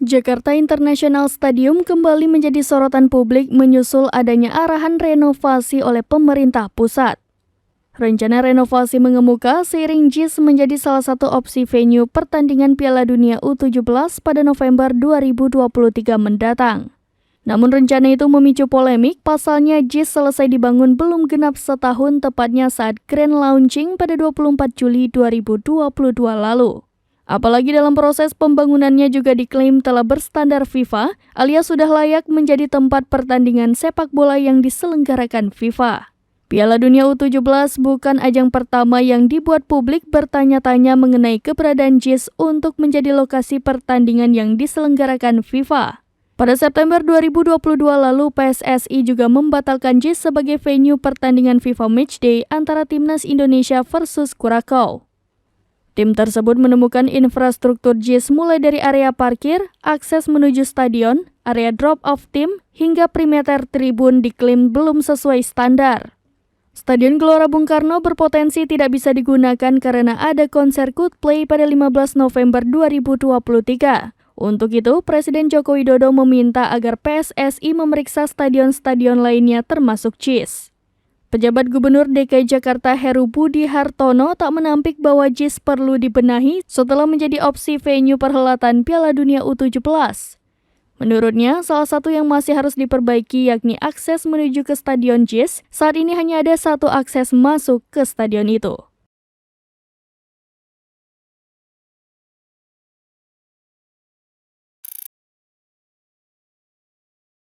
Jakarta International Stadium kembali menjadi sorotan publik menyusul adanya arahan renovasi oleh pemerintah pusat. Rencana renovasi mengemuka seiring JIS menjadi salah satu opsi venue pertandingan Piala Dunia U17 pada November 2023 mendatang. Namun rencana itu memicu polemik, pasalnya JIS selesai dibangun belum genap setahun tepatnya saat grand launching pada 24 Juli 2022 lalu. Apalagi dalam proses pembangunannya juga diklaim telah berstandar FIFA alias sudah layak menjadi tempat pertandingan sepak bola yang diselenggarakan FIFA. Piala Dunia U17 bukan ajang pertama yang dibuat publik bertanya-tanya mengenai keberadaan JIS untuk menjadi lokasi pertandingan yang diselenggarakan FIFA. Pada September 2022 lalu, PSSI juga membatalkan JIS sebagai venue pertandingan FIFA Matchday antara Timnas Indonesia versus Kurakau. Tim tersebut menemukan infrastruktur JIS mulai dari area parkir, akses menuju stadion, area drop-off tim, hingga perimeter tribun diklaim belum sesuai standar. Stadion Gelora Bung Karno berpotensi tidak bisa digunakan karena ada konser Coldplay pada 15 November 2023. Untuk itu, Presiden Joko Widodo meminta agar PSSI memeriksa stadion-stadion lainnya termasuk JIS. Pejabat Gubernur DKI Jakarta Heru Budi Hartono tak menampik bahwa JIS perlu dibenahi setelah menjadi opsi venue perhelatan Piala Dunia U17. Menurutnya, salah satu yang masih harus diperbaiki yakni akses menuju ke Stadion JIS. Saat ini hanya ada satu akses masuk ke stadion itu.